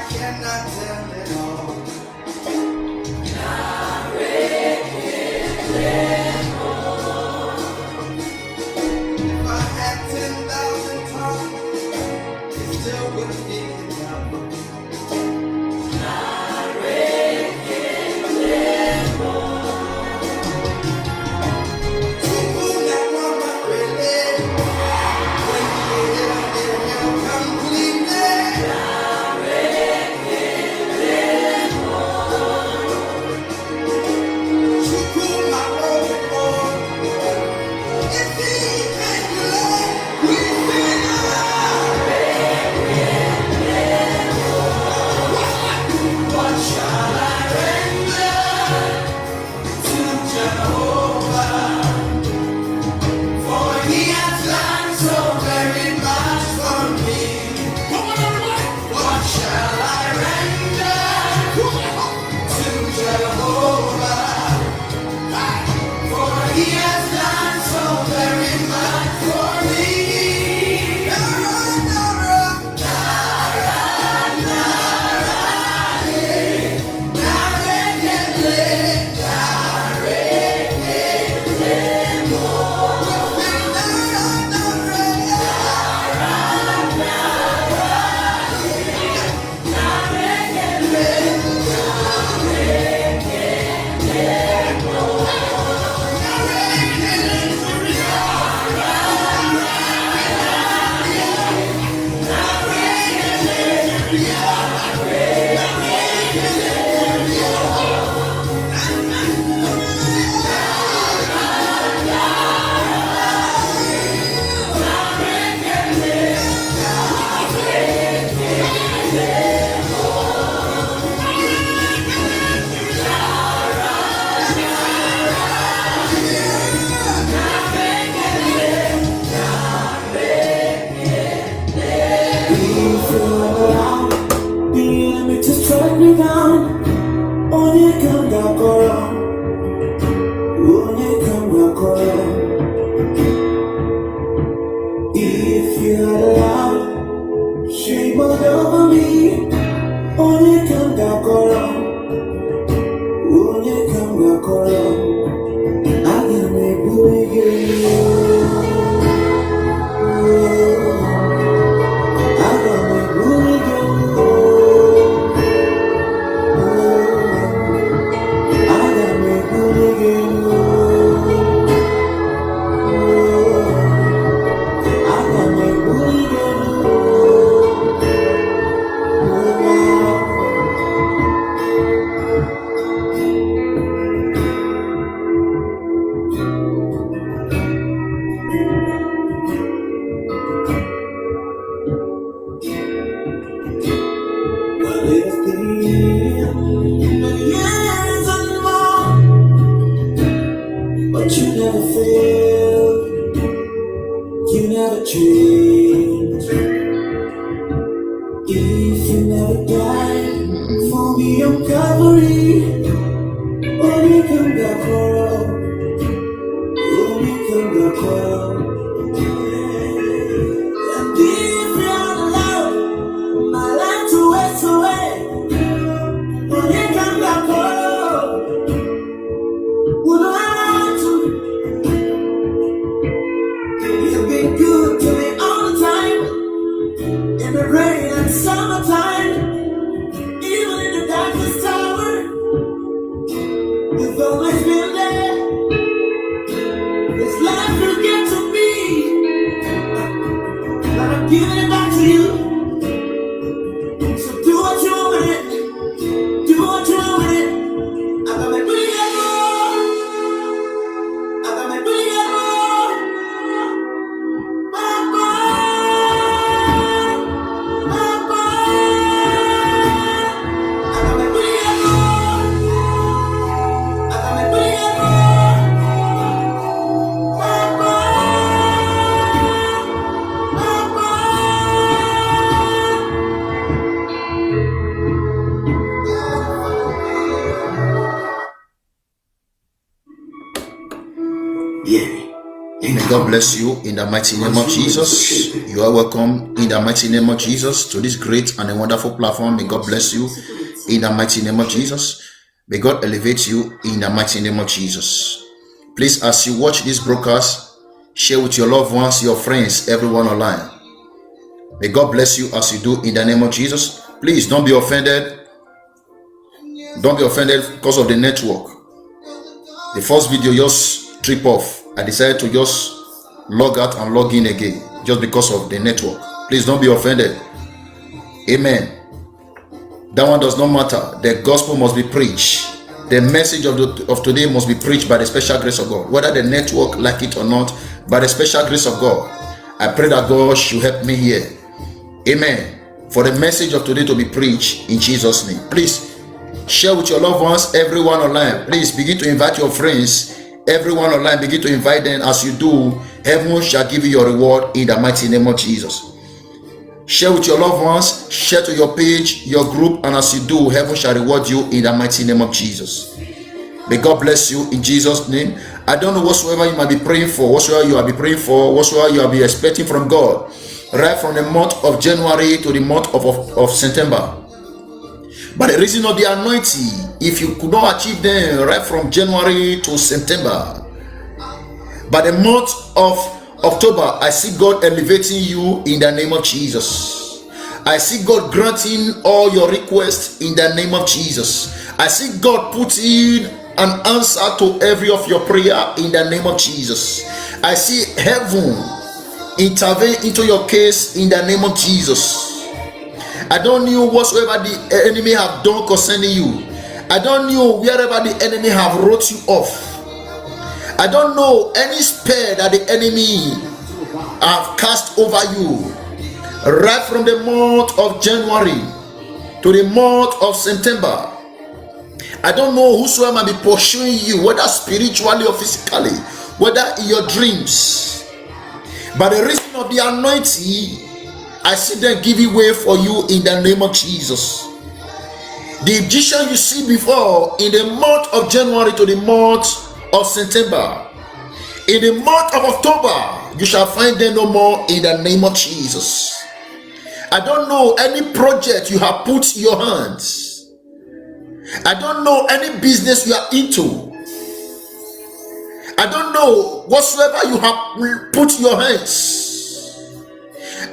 cannot tell it all. If I had 10,000 tongues, it still wouldn't be enough. Strike me down, onye come gakọrọ, onye come gakọrọ. If you allow, shame all over me, onye come gakọrọ, onye come gakọrọ. Aga m ebuli gị, aga m ebuli gị. But you never fail, you never change. If you never die, for me on Calvary, only come back home, only come back home. And if you allow my life to waste away, only come back home. Would I want to? You've been good to me all the time, in the rain and summertime, even in the darkest hour. You've always been there. This life will get to me. May God bless you in the mighty name of Jesus. You are welcome in the mighty name of Jesus to this great and a wonderful platform. May God bless you in the mighty name of Jesus. May God elevate you in the mighty name of Jesus. Please, as you watch this broadcast, share with your loved ones, your friends, everyone online. May God bless you as you do in the name of Jesus. Please don't be offended. Don't be offended because of the network. The first video just trip off. I decided to just log out and log in again just because of the network. Please don't be offended. Amen. That one does not matter. The gospel must be preached. The message of today must be preached by the special grace of God. Whether the network like it or not, by the special grace of God. I pray that God should help me here. Amen. For the message of today to be preached in Jesus' name. Please share with your loved ones, everyone online. Please begin to invite your friends, everyone online. Begin to invite them. As you do, heaven shall give you your reward in the mighty name of Jesus. Share with your loved ones, share to your page, your group, and as you do, heaven shall reward you in the mighty name of Jesus. May God bless you in Jesus' name. I don't know whatsoever you might be praying for, whatsoever you will be praying for, whatsoever you will be expecting from God, right from the month of January to the month of September. By the reason of the anointing, if you could not achieve them right from January to September, by the month of October, I see God elevating you in the name of Jesus. I see God granting all your requests in the name of Jesus. I see God putting an answer to every of your prayer in the name of Jesus. I see heaven intervene into your case in the name of Jesus. I don't know whatsoever the enemy have done concerning you. I don't know wherever the enemy have wrote you off. I don't know any spell that the enemy have cast over you. Right from the month of January to the month of September, I don't know whosoever might be pursuing you, whether spiritually or physically, whether in your dreams. By the reason of the anointing, I see them giving way for you in the name of Jesus. The Egyptian you see before in the month of January to the month of September, in the month of October, you shall find them no more in the name of Jesus. I don't know any project you have put your hands. I don't know any business you are into. I don't know whatsoever you have put your hands.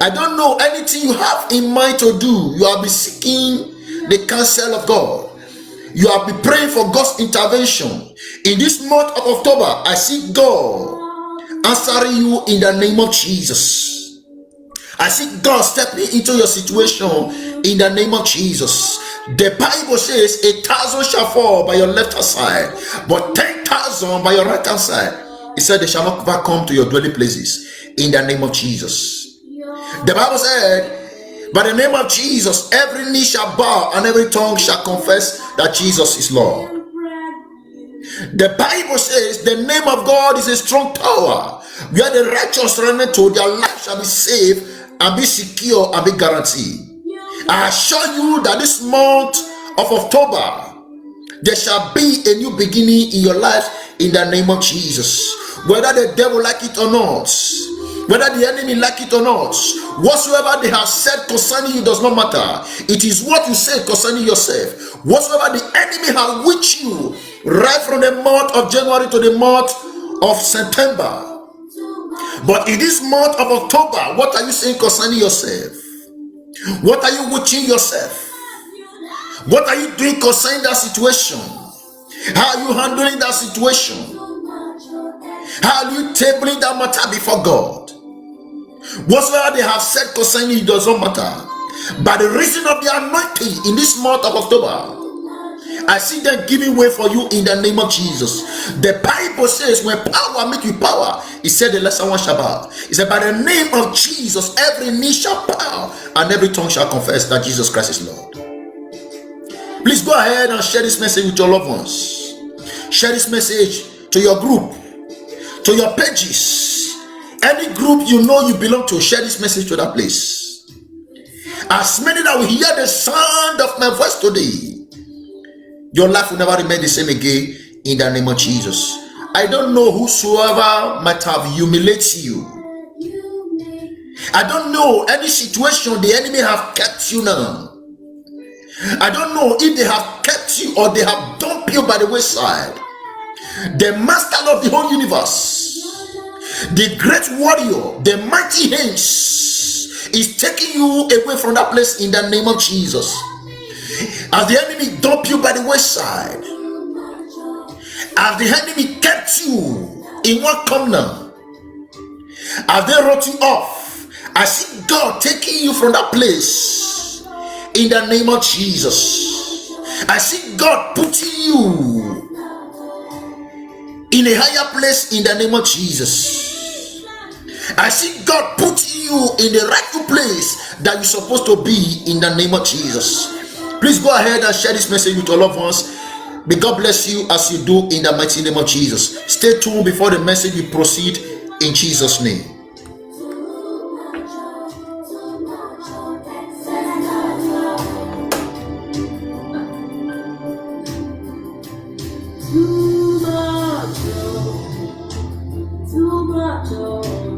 I don't know anything you have in mind to do. You have been seeking the counsel of God. You have been praying for God's intervention. In this month of October, I see God answering you in the name of Jesus. I see God stepping into your situation in the name of Jesus. The Bible says 1,000 shall fall by your left hand side, but 10,000 by your right hand side. He said they shall not ever come to your dwelling places in the name of Jesus. The Bible said, by the name of Jesus, every knee shall bow and every tongue shall confess that Jesus is Lord. The Bible says the name of God is a strong tower where the righteous run into, their life shall be saved and be secure and be guaranteed. I assure you that this month of October, there shall be a new beginning in your life in the name of Jesus. Whether the devil like it or not, whether the enemy like it or not, whatsoever they have said concerning you does not matter. It is what you say concerning yourself. Whatsoever the enemy has with you right from the month of January to the month of September. But in this month of October, what are you saying concerning yourself? What are you witching yourself? What are you doing concerning that situation? How are you handling that situation? How are you tabling that matter before God? Whatsoever they have said concerning you does not matter. By the reason of the anointing in this month of October, I see them giving way for you in the name of Jesus. The Bible says when power meet with power, he said the lesser one shall bow. He said by the name of Jesus, every knee shall bow and every tongue shall confess that Jesus Christ is Lord. Please go ahead and share this message with your loved ones. Share this message to your group, to your pages. Any group you know you belong to, share this message to that place. As many that will hear the sound of my voice today, your life will never remain the same again in the name of Jesus. I don't know whosoever might have humiliated you. I don't know any situation the enemy have kept you now. I don't know if they have kept you or they have dumped you by the wayside. The master of the whole universe, the great warrior, the mighty hands is taking you away from that place in the name of Jesus. As the enemy dumped you by the wayside, as the enemy kept you in one corner, as they wrote you off, I see God taking you from that place in the name of Jesus. I see God putting you in a higher place in the name of Jesus. I see God putting you in the rightful place that you're supposed to be in the name of Jesus. Please go ahead and share this message with your loved ones. May God bless you as you do in the mighty name of Jesus. Stay tuned before the message will proceed in Jesus' name.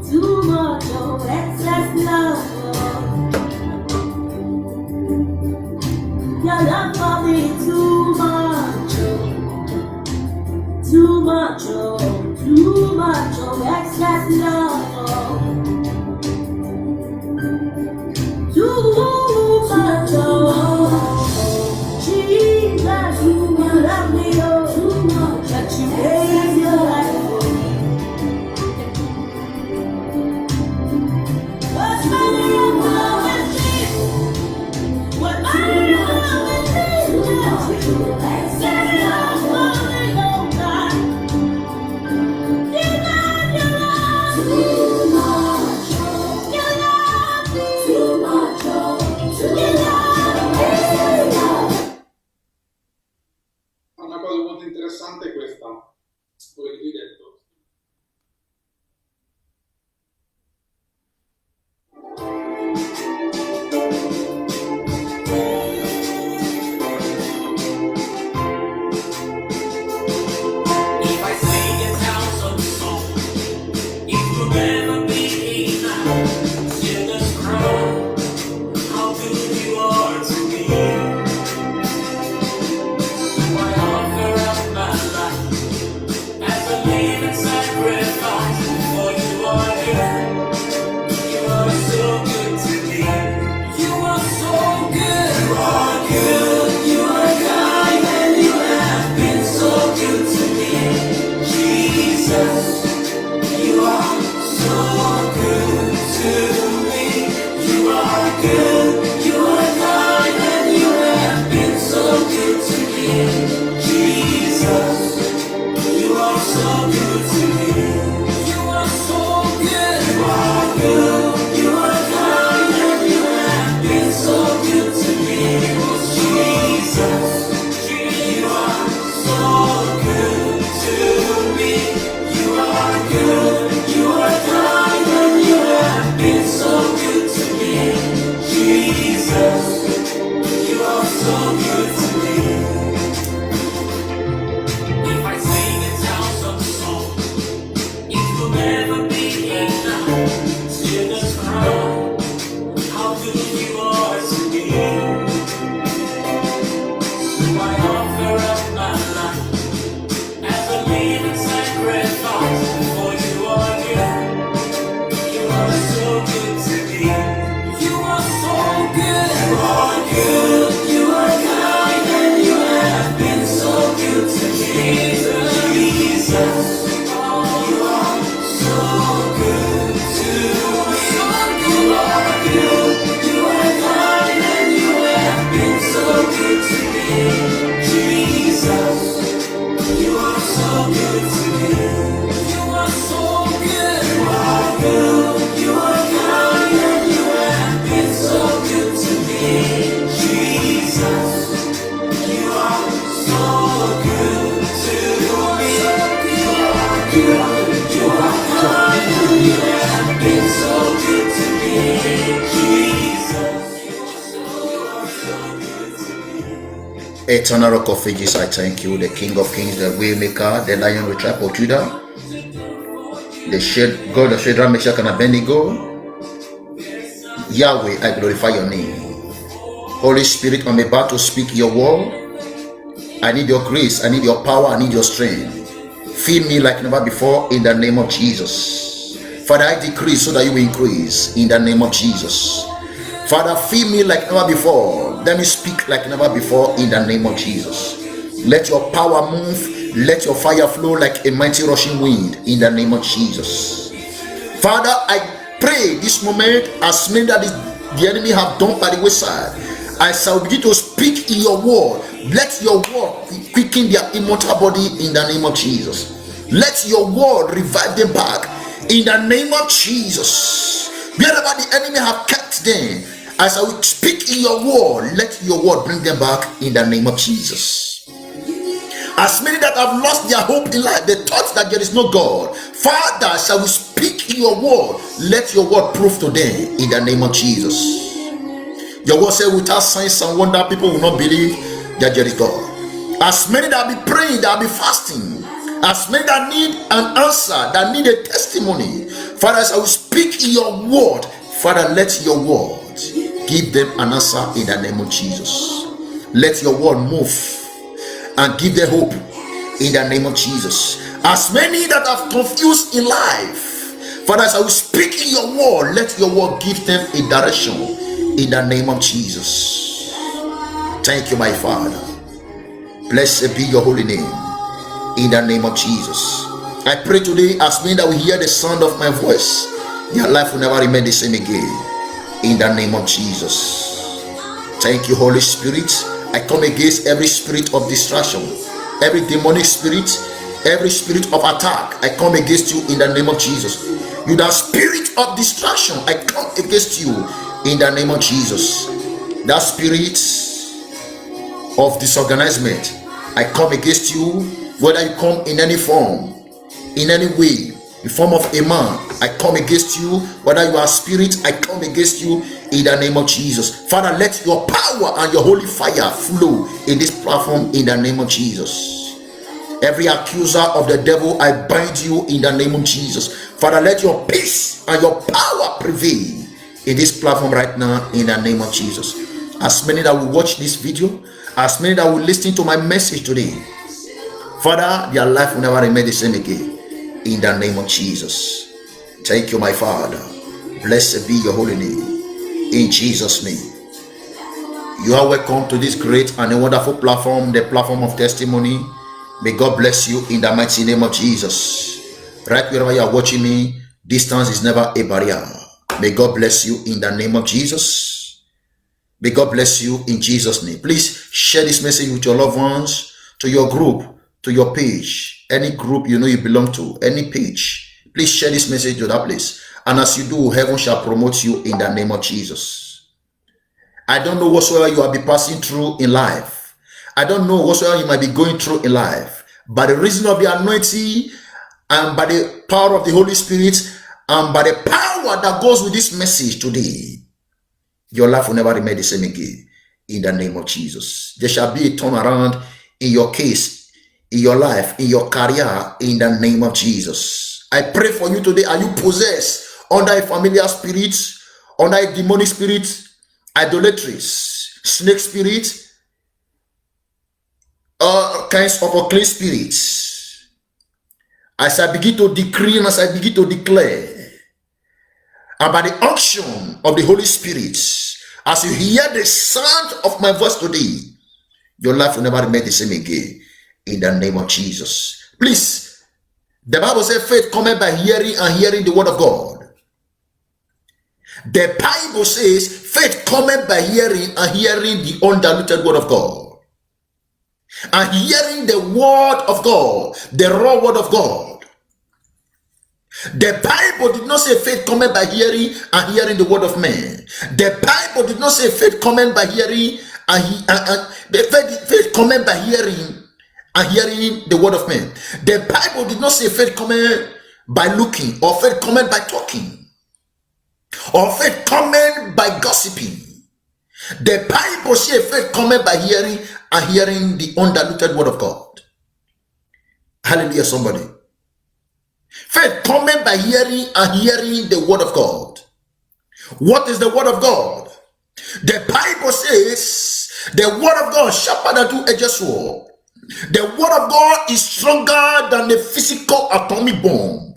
Too much, oh, excess love. Your love for me too much, oh, excess love. Too much, oh, Jesus, you love me, oh, too much, that you gave your life for me. What's my name? What my name? Eternal Rock of Ages, I thank you, the King of Kings, the Waymaker, the Lion of the tribe of Judah, the God of Shadrach, Meshach, and Abednego. Yahweh, I glorify your name. Holy Spirit, I'm about to speak your word. I need your grace, I need your power, I need your strength. Fill me like never before in the name of Jesus. Father, I decrease so that you will increase in the name of Jesus. Father, fill me like never before. Let me speak like never before in the name of Jesus. Let your power move. Let your fire flow like a mighty rushing wind in the name of Jesus. Father, I pray this moment, as many that the enemy have done by the wayside, I shall begin to speak in your word. Let your word quicken their immortal body in the name of Jesus. Let your word revive them back in the name of Jesus. Wherever the enemy have kept them, as I will speak in your word, let your word bring them back in the name of Jesus. As many that have lost their hope in life, they thought that there is no God, Father, shall we speak in your word, let your word prove to them in the name of Jesus. Your word says, without signs and wonder, people will not believe that there is God. As many that be praying, that be fasting, as many that need an answer, that need a testimony, Father, as I will speak in your word, Father, let your word give them an answer in the name of Jesus. Let your word move and give them hope in the name of Jesus. As many that are confused in life, Father, as I will speak in your word, let your word give them a direction in the name of Jesus. Thank you, my Father. Blessed be your holy name in the name of Jesus. I pray today, as many that will hear the sound of my voice, their life will never remain the same again in the name of Jesus. Thank you, Holy Spirit. I come against every spirit of distraction, every demonic spirit, every spirit of attack. I come against you in the name of Jesus. You, that spirit of distraction, I come against you in the name of Jesus. That spirit of disorganizement, I come against you, whether you come in any form, in any way, in form of a man, I come against you. Whether you are spirit, I come against you in the name of Jesus. Father, let your power and your holy fire flow in this platform in the name of Jesus. Every accuser of the devil, I bind you in the name of Jesus. Father, let your peace and your power prevail in this platform right now in the name of Jesus. As many that will watch this video, as many that will listen to my message today, Father, their life will never remain the same again in the name of Jesus. Thank you, my Father. Blessed be your holy name in Jesus' name. You are welcome to this great and a wonderful platform, the platform of testimony. May God bless you in the mighty name of Jesus. Right wherever you are watching me, distance is never a barrier. May God bless you in the name of Jesus. May God bless you in Jesus' name. Please share this message with your loved ones, to your group, to your page, any group you know you belong to, any page. Please share this message to that place. And as you do, heaven shall promote you in the name of Jesus. I don't know whatsoever you will be passing through in life. I don't know whatsoever you might be going through in life. By the reason of the anointing and by the power of the Holy Spirit and by the power that goes with this message today, your life will never remain the same again in the name of Jesus. There shall be a turnaround in your case, in your life, in your career, in the name of Jesus. I pray for you today. Are you possessed under a familiar spirit, under a demonic spirit, idolatries, snake spirit, all kinds of unclean spirits? As I begin to decree and as I begin to declare, and by the unction of the Holy Spirit, as you hear the sound of my voice today, your life will never remain the same again in the name of Jesus. Please, the Bible says faith cometh by hearing and hearing the word of God. The Bible says faith cometh by hearing and hearing the undiluted word of God. And hearing the word of God, the raw word of God. The Bible did not say faith cometh by hearing and hearing the word of man. The Bible did not say faith cometh by hearing faith cometh by hearing and hearing the word of man. The Bible did not say faith cometh by looking, or faith cometh by talking, or faith cometh by gossiping. The Bible says faith cometh by hearing, and hearing the undiluted word of God. Hallelujah, somebody. Faith cometh by hearing, and hearing the word of God. What is the word of God? The Bible says the word of God sharper than two-edged sword. The word of God is stronger than the physical atomic bomb.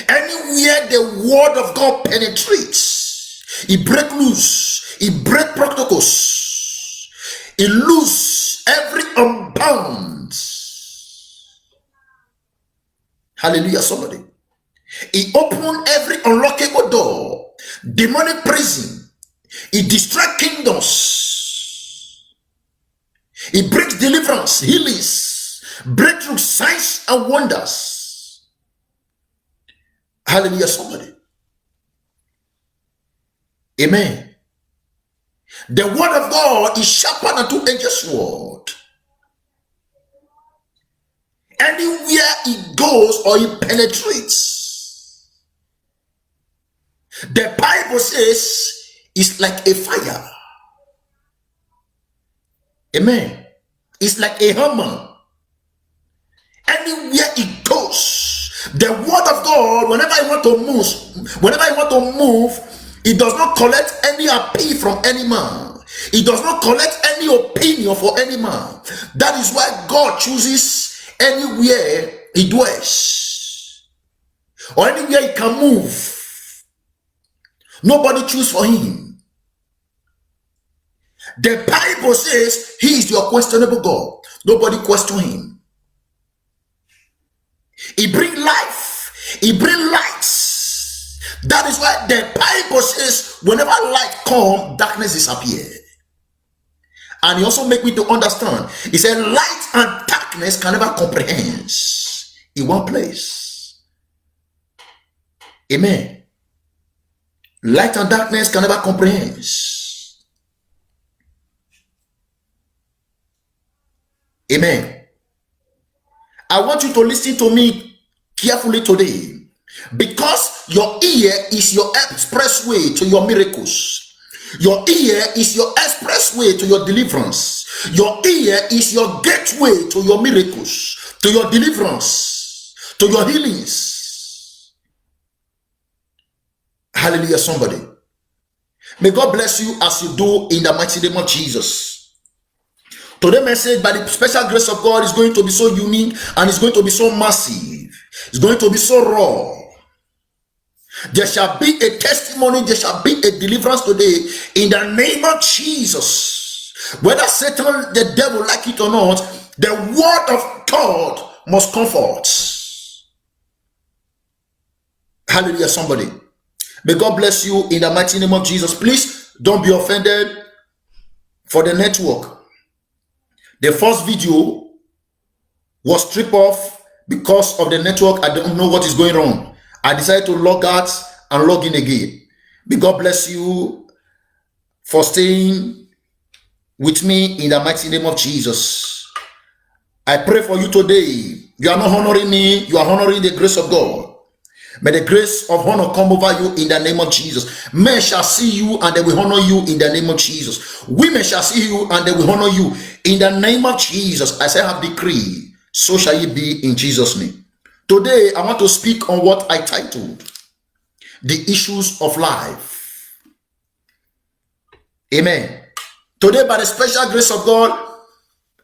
Anywhere the word of God penetrates, it break loose, it break protocols, it loose every unbound. Hallelujah, somebody. It open every unlockable door, demonic prison. It destroys kingdoms. It brings deliverance, healings, breakthrough, signs and wonders. Hallelujah, somebody. Amen. The word of God is sharper than two-edged sword. Anywhere it goes or it penetrates, the Bible says it's like a fire. Amen. It's like a hammer. Anywhere it goes, the word of God, whenever I want to move, it does not collect any appeal from any man. It does not collect any opinion for any man. That is why God chooses anywhere he dwells, or anywhere he can move. Nobody chooses for him. The Bible says he is your questionable God. Nobody question him. He bring life. He bring lights. That is why the Bible says whenever light comes, darkness disappears. And he also make me to understand. He said light and darkness can never comprehend in one place. Amen. Light and darkness can never comprehend. Amen. I want you to listen to me carefully today, because your ear is your expressway to your miracles. Your ear is your expressway to your deliverance. Your ear is your gateway to your miracles, to your deliverance, to your healings. Hallelujah, somebody. May God bless you as you do in the mighty name of Jesus. Today's message, by the special grace of God, is going to be so unique, and it's going to be so massive. It's going to be so raw. There shall be a testimony, there shall be a deliverance today in the name of Jesus. Whether Satan, the devil, like it or not, the word of God must comfort. Hallelujah, somebody. May God bless you in the mighty name of Jesus. Please don't be offended for the network. The first video was stripped off because of the network. I don't know what is going on. I decided to log out and log in again. May God bless you for staying with me in the mighty name of Jesus. I pray for you today. You are not honoring me, you are honoring the grace of God. May the grace of honor come over you in the name of Jesus. Men shall see you and they will honor you in the name of Jesus. Women shall see you and they will honor you in the name of Jesus. As I have decreed, so shall it be in Jesus' name. Today, I want to speak on what I titled The Issues of Life. Amen. Today, by the special grace of God,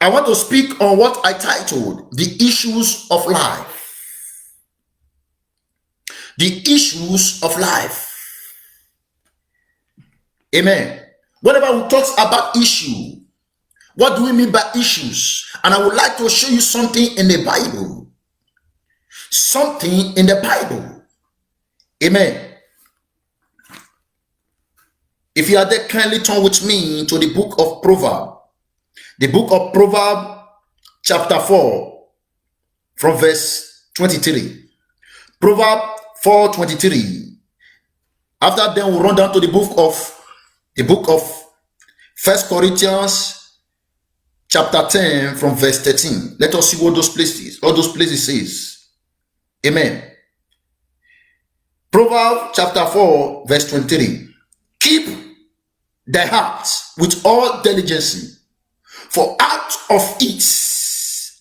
I want to speak on what I titled The Issues of Life. The issues of life. Amen. Whenever we talk about issue, what do we mean by issues? And I would like to show you something in the Bible. Something in the Bible. Amen. If you are there, kindly turn with me to the book of Proverbs. The book of Proverbs, chapter 4, from verse 23. Proverbs 4:23. After then, we'll run down to the book of 1 Corinthians chapter 10 from verse 13. Let us see what those places says. Amen. Proverbs chapter 4 verse 23. Keep the heart with all diligence, for out of it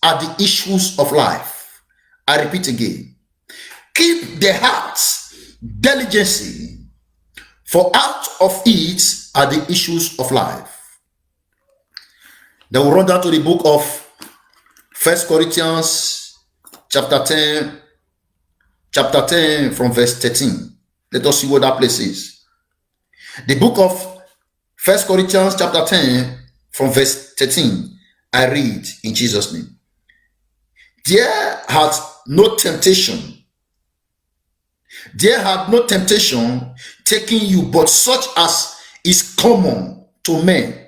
are the issues of life. I repeat again. Keep the heart diligently, for out of it are the issues of life. Then we'll run down to the book of 1 Corinthians chapter 10 from verse 13. Let us see what that place is. The book of 1 Corinthians chapter 10 from verse 13. I read in Jesus' name. There had no temptation taking you, but such as is common to men.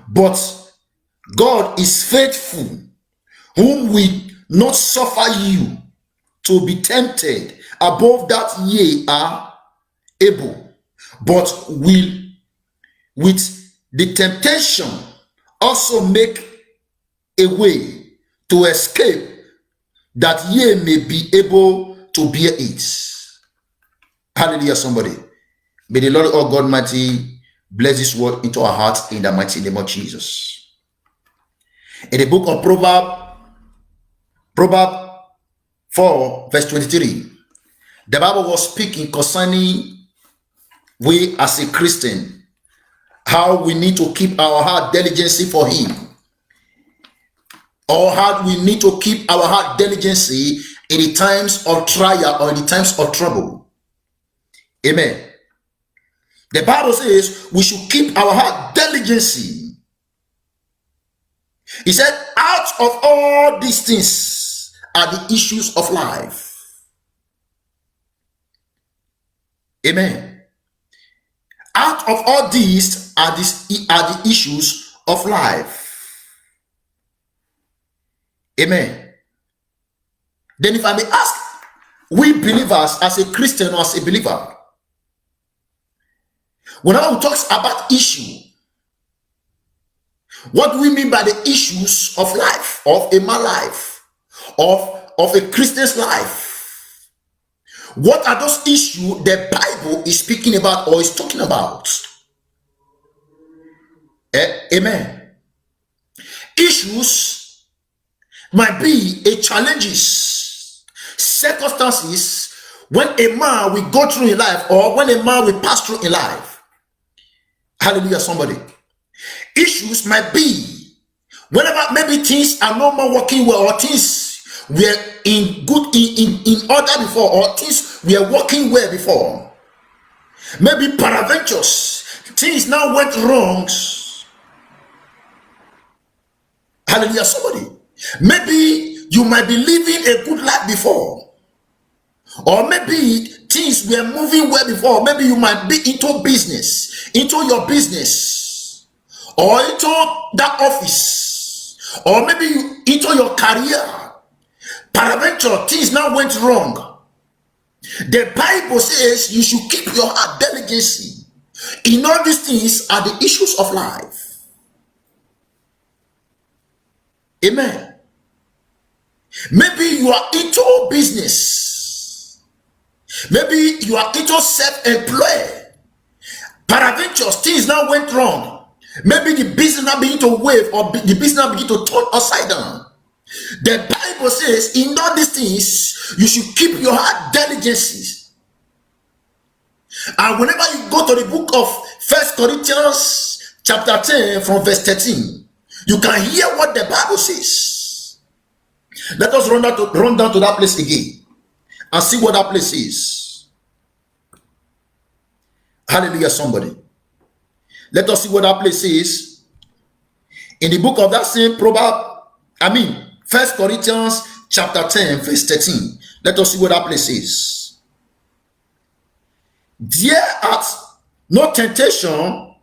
But God is faithful, whom will not suffer you to be tempted above that ye are able, but will with the temptation also make a way to escape, that ye may be able to bear it. Hallelujah, somebody. May the Lord God Almighty bless this word into our hearts in the mighty name of Jesus. In the book of Proverbs 4 verse 23, the Bible was speaking concerning we as a Christian, how we need to keep our heart diligency for him, or how we need to keep our heart diligency in the times of trial or in the times of trouble. Amen. The Bible says we should keep our heart diligency. He said, out of all these things are the issues of life. Amen. Out of all these are the issues of life. Amen. Then if I may ask, we believers as a Christian or as a believer, whenever we talk about issue, what do we mean by the issues of life, of a man's life, of a Christian's life? What are those issues the Bible is speaking about or is talking about? Amen. Issues might be a challenges, circumstances when a man will go through in life or when a man will pass through in life. Hallelujah, somebody. Issues might be whenever maybe things are no more working well, or things were in order before, or things were working well before. Maybe peradventures, things now went wrong. Hallelujah, somebody. Maybe you might be living a good life before, or maybe things were moving well before. Maybe you might be into your business, or into that office, or maybe into your career. Peradventure, things now went wrong. The Bible says you should keep your heart diligency. In all these things are the issues of life. Amen. Maybe you are into business. Maybe you are into self-employed. Peradventure, things now went wrong. Maybe the business now begin to wave, or the business now begin to turn upside down. The Bible says in all these things you should keep your heart diligency. And whenever you go to the book of 1 Corinthians chapter 10 from verse 13, you can hear what the Bible says. Let us run down to that place again and see what that place is. Hallelujah, somebody. Let us see what that place is. In the book of that same Proverbs, 1 Corinthians chapter 10 verse 13. Let us see what that place is. There are no temptation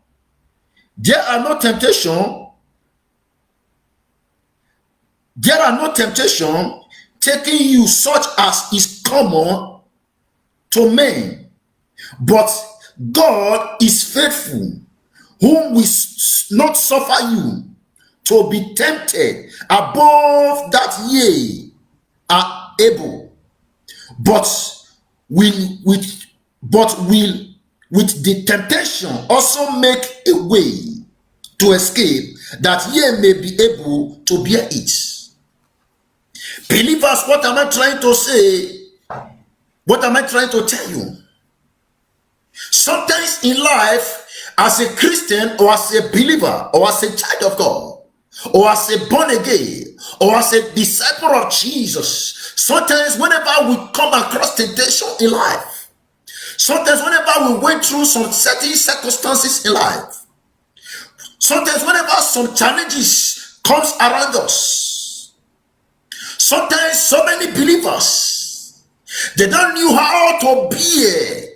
taking you such as is common to men, but God is faithful, whom will not suffer you to be tempted above that ye are able, but will with the temptation also make a way to escape, that ye may be able to bear it. Believers, what am I trying to say? What am I trying to tell you? Sometimes in life, as a Christian or as a believer or as a child of God or as a born again or as a disciple of Jesus, sometimes whenever we come across temptation in life, sometimes whenever we went through some certain circumstances in life, sometimes whenever some challenges comes around us, sometimes so many believers, they don't know how to bear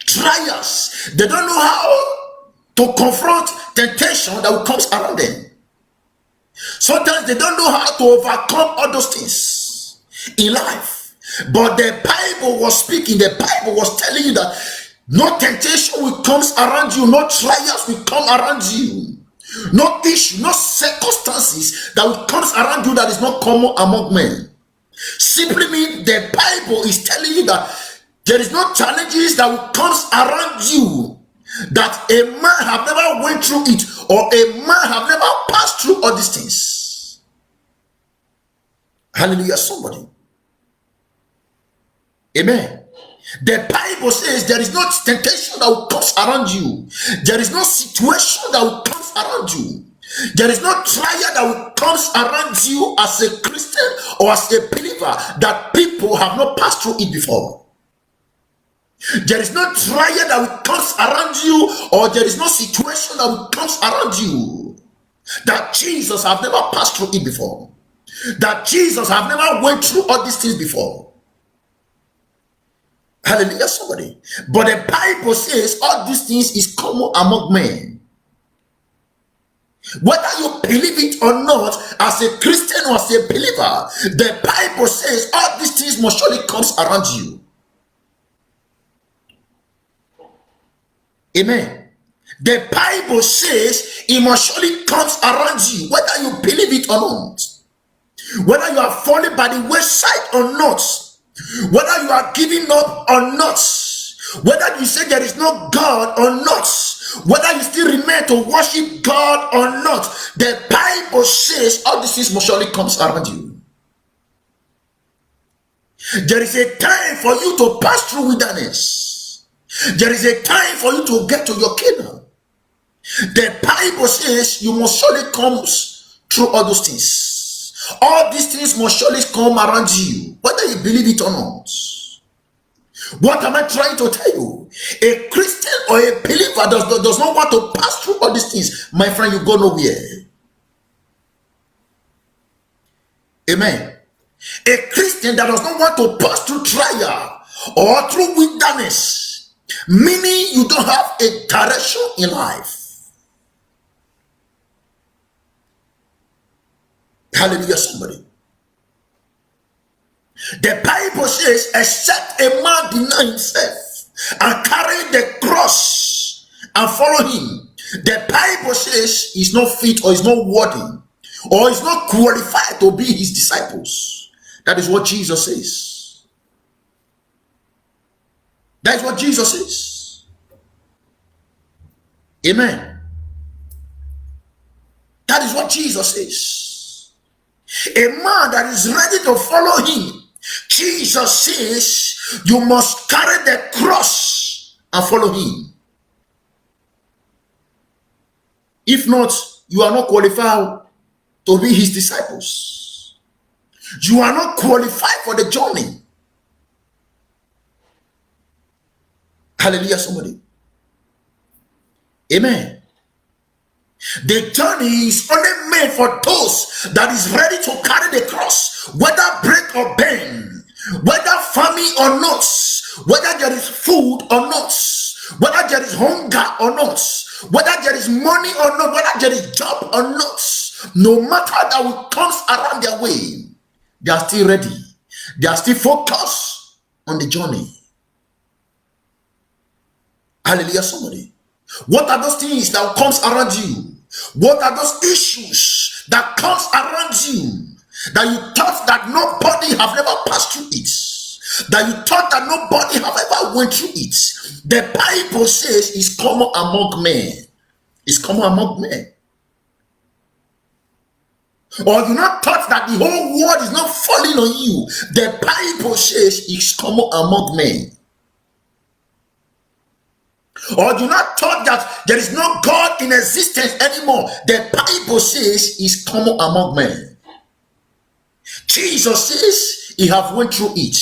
trials. They don't know how to confront temptation that will comes around them. Sometimes they don't know how to overcome all those things in life. But the Bible was speaking, the Bible was telling you that no temptation will comes around you, no trials will come around you, no issue, no circumstances that will comes around you that is not common among men. Simply means the Bible is telling you that there is no challenges that will comes around you that a man have never went through it, or a man have never passed through all these things. Hallelujah, somebody. Amen. The Bible says there is no temptation that will come around you. There is no situation that will come around you. There is no trial that will come around you as a Christian or as a believer that people have not passed through it before. There is no trial that will come around you, or there is no situation that will come around you that Jesus have never passed through it before. That Jesus have never went through all these things before. Hallelujah, somebody. But the Bible says all these things is common among men. Whether you believe it or not, as a Christian or as a believer, the Bible says all these things must surely come around you. Amen. The Bible says it must surely come around you, whether you believe it or not. Whether you are falling by the wayside or not. Whether you are giving up or not. Whether you say there is no God or not. Whether you still remain to worship God or not. The Bible says all these things must surely come around you. There is a time for you to pass through wilderness. There is a time for you to get to your kingdom. The Bible says you must surely come through all those things. All these things must surely come around you, whether you believe it or not. What am I trying to tell you? A Christian or a believer does not want to pass through all these things. My friend, you go nowhere. Amen. A Christian that does not want to pass through trial or through wilderness, meaning you don't have a direction in life. Hallelujah, somebody. The Bible says, except a man deny himself and carry the cross and follow him, the Bible says he's not fit or he's not worthy or he's not qualified to be his disciples. That is what Jesus says. That is what Jesus says. Amen. That is what Jesus says. A man that is ready to follow him, Jesus says you must carry the cross and follow him. If not, you are not qualified to be his disciples. You are not qualified for the journey. Hallelujah, somebody. Amen. The journey is only made for those that is ready to carry the cross, whether break or bend, whether famine or not, whether there is food or not, whether there is hunger or not, whether there is money or not, whether there is job or not. No matter that what comes around their way, they are still ready. They are still focused on the journey. Hallelujah, somebody. What are those things that comes around you? What are those issues that comes around you that you thought that nobody have never passed through it? that you thought that nobody have ever went through it, the Bible says is common among men. It's common among men. Or you not thought that the whole world is not falling on you. The Bible says it's common among men. Or you not thought that there is no God in existence anymore. The Bible says it's common among men. Jesus says he have went through it.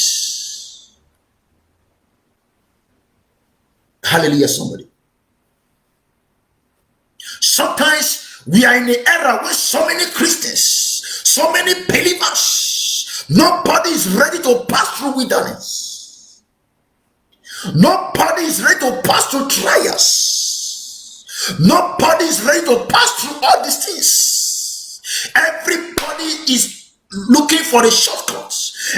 Hallelujah, somebody. Sometimes we are in the era where so many Christians, so many believers, nobody is ready to pass through wilderness. Nobody is ready to pass through trials. Nobody is ready to pass through all these things. Everybody is looking for a shortcut.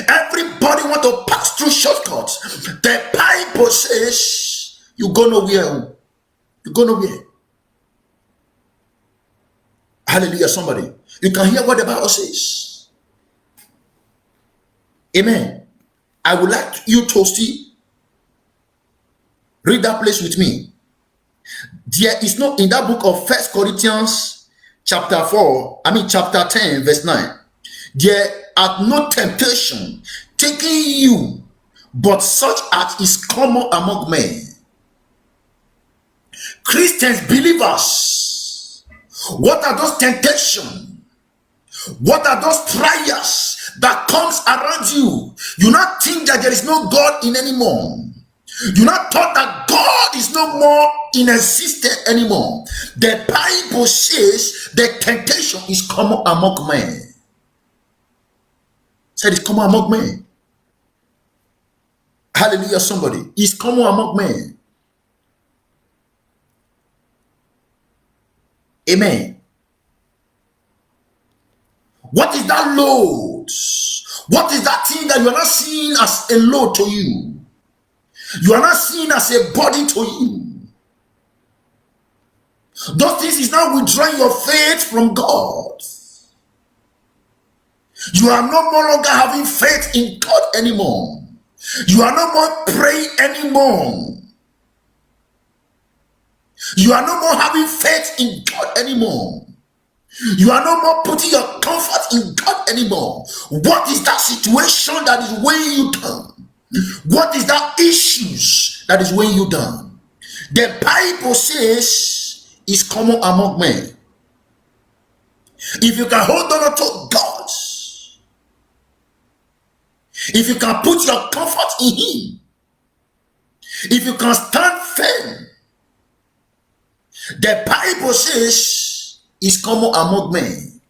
Everybody want to pass through shortcuts. The Bible says you go nowhere. You go nowhere. Hallelujah, somebody. You can hear what the Bible says. Amen. I would like you to see. Read that place with me. There is no in that book of 1 Corinthians chapter 10 verse 9. There hath no temptation taking you, but such as is common among men. Christians, believers, what are those temptations? What are those trials that comes around you? You not think that there is no God in anymore. You not thought that God is no more in existence anymore. The Bible says the temptation is common among men. Said it's common among men. Hallelujah, somebody. It's common among men. Amen. What is that load? What is that thing that you are not seeing as a load to you? You are not seeing as a body to you. Those things is now withdrawing your faith from God. You are no longer having faith in God anymore. You are no more praying anymore. You are no more having faith in God anymore. You are no more putting your comfort in God anymore. What is that situation that is weighing you down? What is that issues that is weighing you down? The Bible says it's common among men. If you can hold on to God, if you can put your comfort in Him, if you can stand firm, the Bible says it's common among men.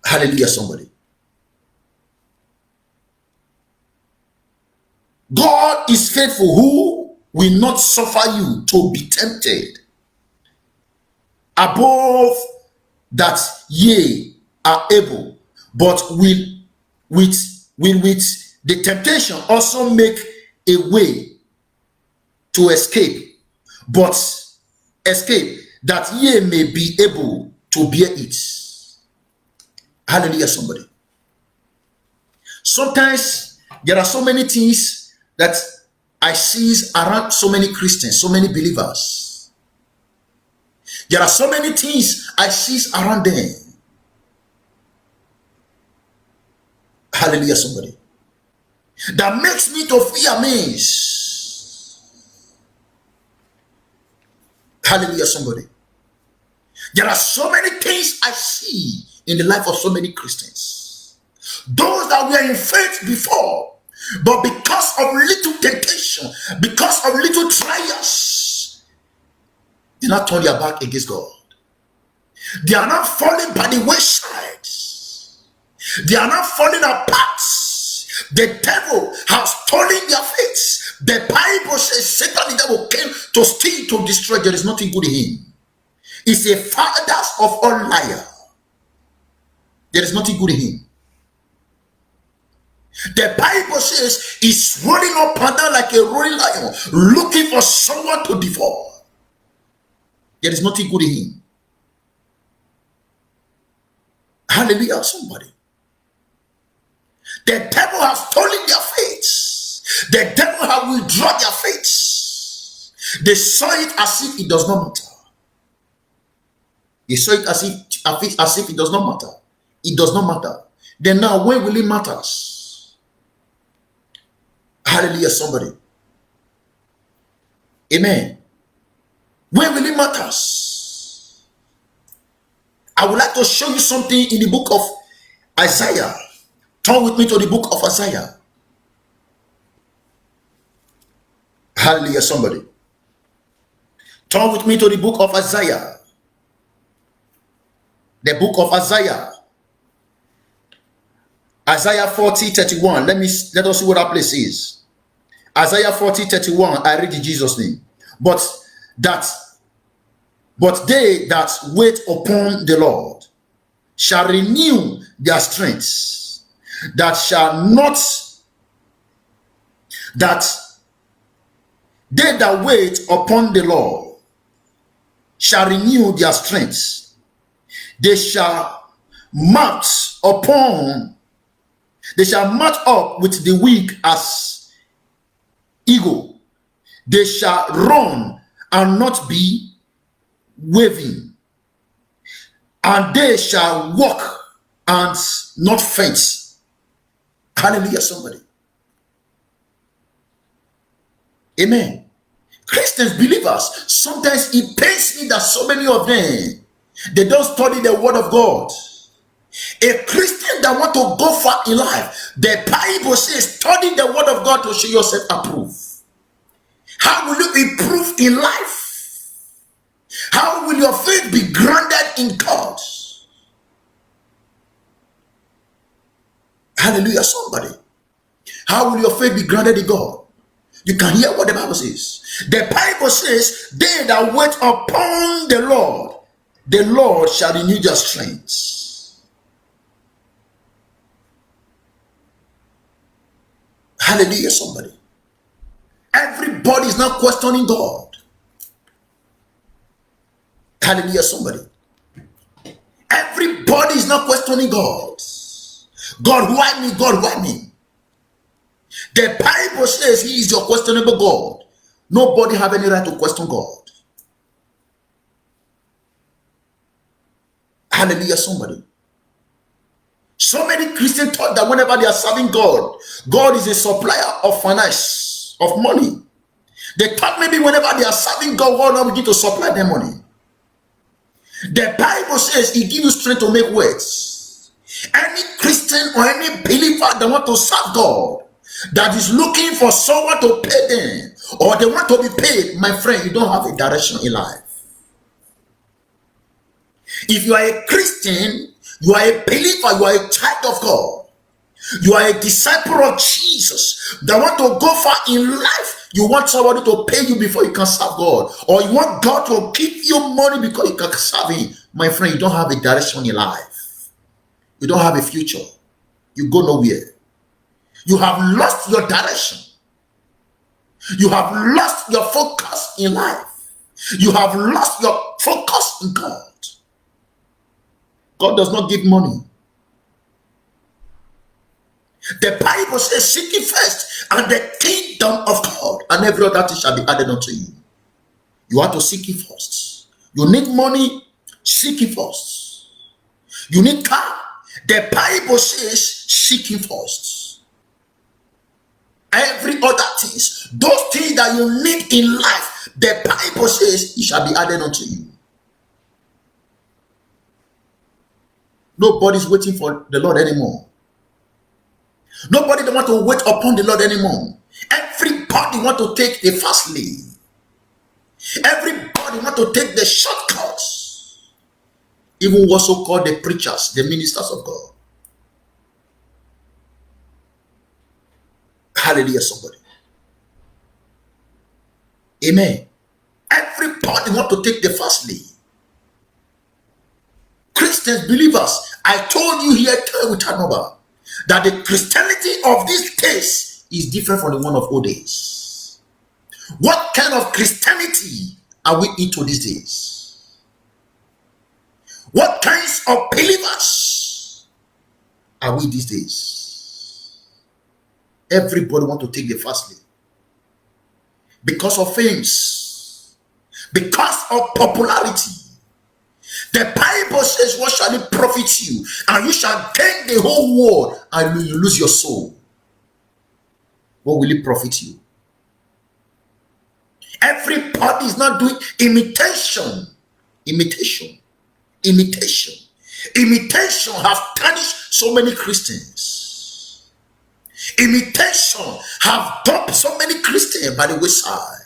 Hallelujah, somebody. God is faithful, who will not suffer you to be tempted above that ye are able, but will with the temptation also make a way to escape, but escape that ye may be able to bear it. Hallelujah, somebody. Sometimes there are so many things that I see around so many Christians, so many believers. There are so many things I see around them. Hallelujah, somebody. That makes me to feel amazed. Hallelujah, somebody. There are so many things I see in the life of so many Christians. Those that were in faith before, but because of little temptation, because of little trials, they not turn their back against God. They are not falling by the wayside. They are not falling apart. The devil has stolen their faith. The Bible says Satan, the devil, came to steal, to destroy. There is nothing good in him. He's a father of all liars. There is nothing good in him. The Bible says he's rolling up and down like a roaring lion, looking for someone to devour. There is nothing good in him. Hallelujah, somebody. The devil has stolen their faith. The devil has withdrawn their faith. They saw it as if it does not matter. They saw it as if it does not matter. It does not matter. Then now, when will it matter? Hallelujah, somebody. Amen. When will it matter? I would like to show you something in the book of Isaiah. Turn with me to the book of Isaiah. Hallelujah, somebody. Turn with me to the book of Isaiah. The book of Isaiah. Isaiah 40:31. Let us see what that place is. Isaiah 40:31. I read in Jesus' name. But they that wait upon the Lord shall renew their strength, that they that wait upon the Lord shall renew their strength. They shall mount up with the weak as eagle. They shall run and not be waving, and they shall walk and not faint. Hallelujah, somebody. Amen. Christians, believers, sometimes it pains me that so many of them, they don't study the word of God. A Christian that want to go far in life, the Bible says, study the word of God to show yourself approved. How will you improve in life? How will your faith be grounded in God? Hallelujah, somebody. How will your faith be grounded in God? You can hear what the Bible says. The Bible says, they that wait upon the Lord shall renew their strength. Hallelujah, somebody. Everybody is not questioning God. Hallelujah, somebody. Everybody is not questioning God. God, why me? God, why me? The Bible says he is your questionable God. Nobody have any right to question God. Hallelujah, somebody. So many Christians thought that whenever they are serving God, God is a supplier of finance, of money. They thought maybe whenever they are serving God, God will begin to supply them money. The Bible says he gives you strength to make words. Any Christian or any believer that want to serve God, that is looking for someone to pay them, or they want to be paid, my friend, you don't have a direction in life. If you are a Christian, you are a believer, you are a child of God, you are a disciple of Jesus that want to go far in life, you want somebody to pay you before you can serve God, or you want God to give you money because you can serve him, my friend, you don't have a direction in life. You don't have a future. You go nowhere. You have lost your direction. You have lost your focus in life. You have lost your focus in God. God does not give money. The Bible says, seek ye first and the kingdom of God, and every other thing shall be added unto you. You have to seek it first. You need money, seek it first. You need car. The Bible says, seek it first. Every other things, those things that you need in life, the Bible says it shall be added unto you. Nobody's waiting for the Lord anymore. Nobody don't want to wait upon the Lord anymore. Everybody want to take the fast lane. Everybody want to take the shortcuts. Even what's so called the preachers, the ministers of God. Hallelujah, somebody. Amen. Everybody want to take the fast lane. Christians, believers, I told you here without number that the Christianity of these days is different from the one of old days. What kind of Christianity are we into these days? What kinds of believers are we these days? Everybody want to take the fast lane because of fames, because of popularity. The Bible says, what shall it profit you? And you shall gain the whole world and you lose your soul. What will it profit you? Everybody is not doing imitation. Imitation have tarnished so many Christians. Imitation have dumped so many Christians by the wayside.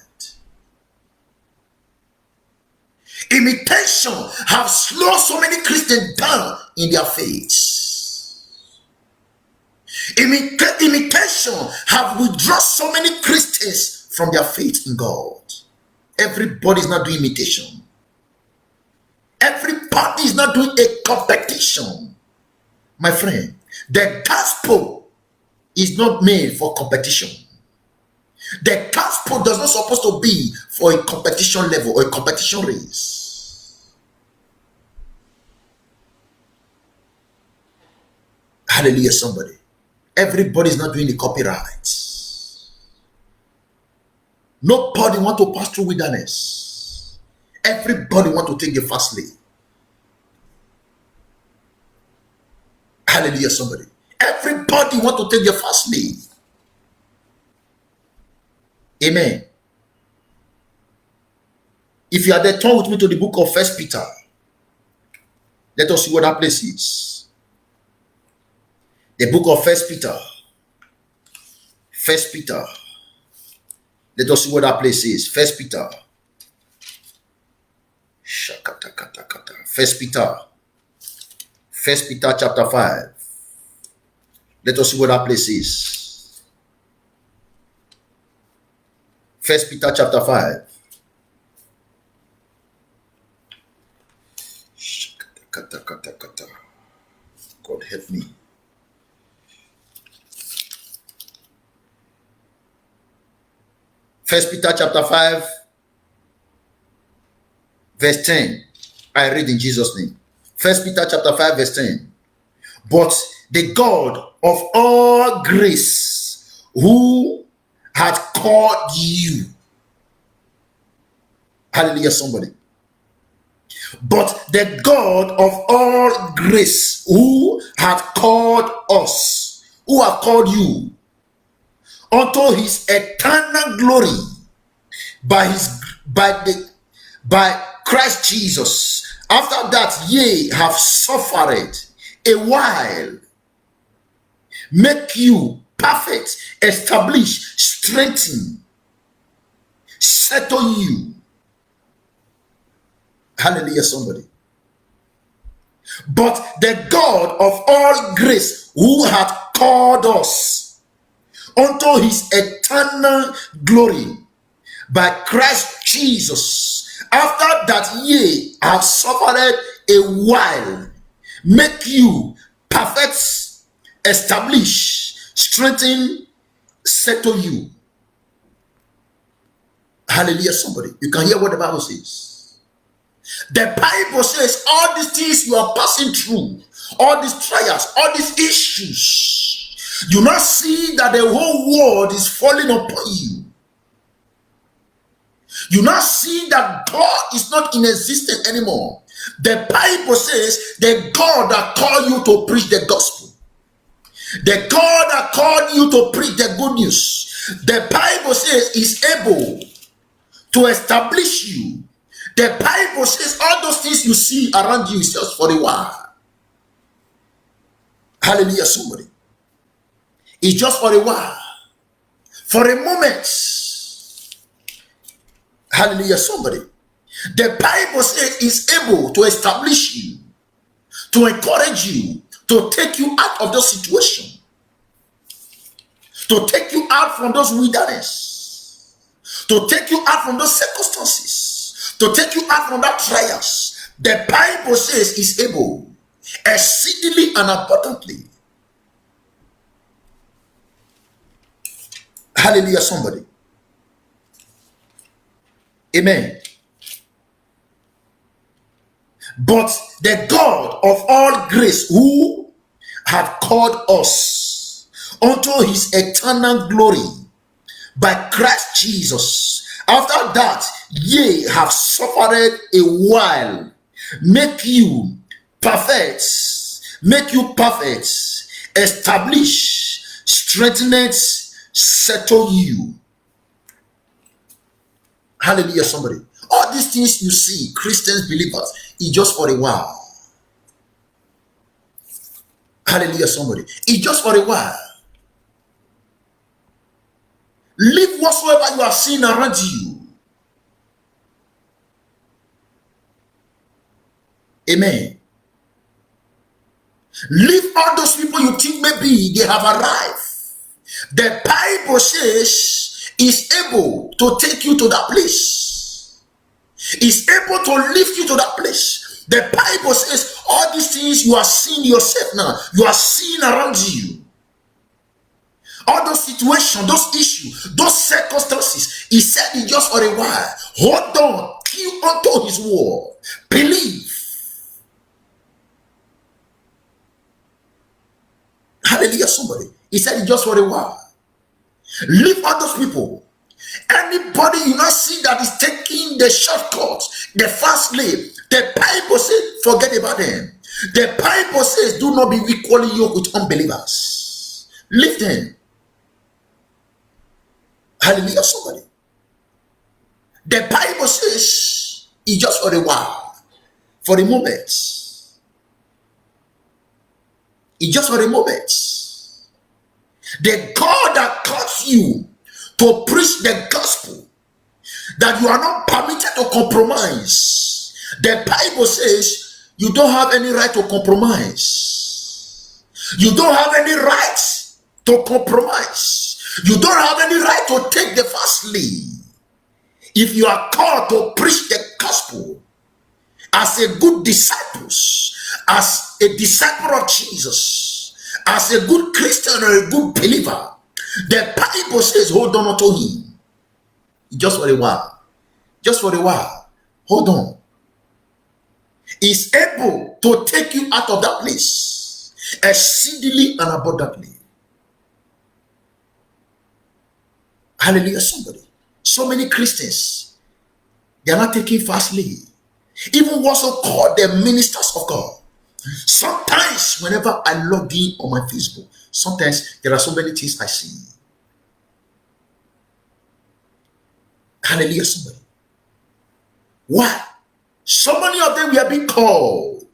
Imitation have slowed so many Christians down in their faith. Imitation have withdrawn so many Christians from their faith in God. Everybody is not doing imitation. Everybody is not doing a competition. My friend, the gospel is not made for competition. The gospel does not supposed to be for a competition level or a competition race. Hallelujah, somebody. Everybody is not doing the copyright. Nobody want to pass through wilderness. Everybody want to take the fast lane. Hallelujah, somebody. Everybody want to take the fast lane. Amen. If you are there, turn with me to the book of 1 Peter. Let us see what that place is. The book of 1 Peter. 1 Peter. Let us see what that place is. 1 Peter. 1 Peter. 1 Peter chapter 5. Let us see what that place is. 1 Peter chapter 5. God help me. First Peter chapter 5, verse 10. I read in Jesus' name. First Peter chapter 5, verse 10. But the God of all grace, who had called you. Hallelujah, somebody. But the God of all grace, who had called us, who had called you, unto his eternal glory by Christ Jesus, after that ye have suffered a while, make you perfect, establish, strengthen, settle you. Hallelujah, somebody. But the God of all grace, who hath called us unto his eternal glory by Christ Jesus, after that ye have suffered a while, make you perfect, establish, strengthen, settle you. Hallelujah, somebody. You can hear what the Bible says. The Bible says all these things you are passing through, all these trials, all these issues, you not see that the whole world is falling upon you. You not see that God is not in existence anymore. The Bible says the God that called you to preach the gospel, the God that called you to preach the good news, the Bible says is able to establish you. The Bible says all those things you see around you is just for a while. Hallelujah, somebody. It's just for a while. For a moment. Hallelujah, somebody. The Bible says it's able to establish you, to encourage you, to take you out of those situations, to take you out from those wilderness, to take you out from those circumstances, to take you out from that trials. The Bible says is able exceedingly and abundantly. Hallelujah, somebody. Amen. But the God of all grace, who had called us unto his eternal glory by Christ Jesus. After that, ye have suffered a while, make you perfect, establish, strengthen, settle you. Hallelujah, somebody. All these things you see, Christians, believers, is just for a while. Hallelujah, somebody. It's just for a while. Leave whatsoever you are seeing around you. Amen. Leave all those people you think maybe they have arrived. The Bible says is able to take you to that place. Is able to lift you to that place. The Bible says all these things you are seeing yourself now, you are seeing around you. All those situations, those issues, those circumstances, he said it just for a while. Hold on, cling onto his word, believe. Hallelujah, somebody. He said it just for a while. Leave all those people. Anybody you not see that is taking the shortcuts, the fast lane, the Bible says forget about them. The Bible says do not be equally yoked with unbelievers. Leave them. Hallelujah, somebody. The Bible says it's just for a while, for a moment. It's just for a moment. The God that calls you to preach the gospel, that you are not permitted to compromise. The Bible says you don't have any right to compromise. You don't have any right to compromise. You don't have any right to take the fast lane. If you are called to preach the gospel as a good disciple, as a disciple of Jesus, as a good Christian or a good believer, the Bible says hold on to him. Just for a while. Just for a while. Hold on. He's able to take you out of that place exceedingly and abundantly. Hallelujah, somebody. So many Christians, they are not taking fastly. Even what's so called the ministers of God. Sometimes, whenever I log in on my Facebook, sometimes there are so many things I see. Hallelujah, somebody. Why? So many of them were being called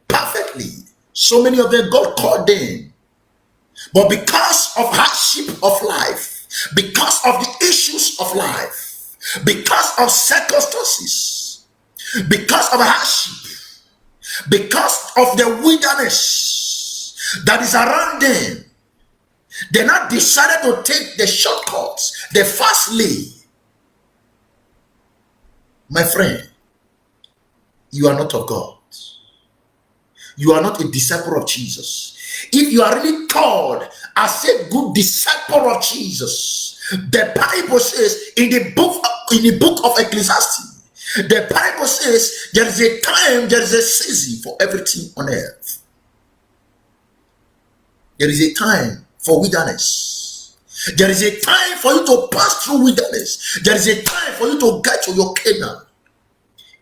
perfectly. So many of them, God called them. But because of hardship of life, because of the issues of life, because of circumstances, because of hardship, because of the wilderness that is around them, they not decided to take the shortcuts, the fast lane. My friend, you are not of God. You are not a disciple of Jesus. If you are really called as a good disciple of Jesus, the Bible says in the book of Ecclesiastes, the Bible says there is a time, there is a season for everything on earth. There is a time for wilderness. There is a time for you to pass through wilderness. There is a time for you to get to your Canaan.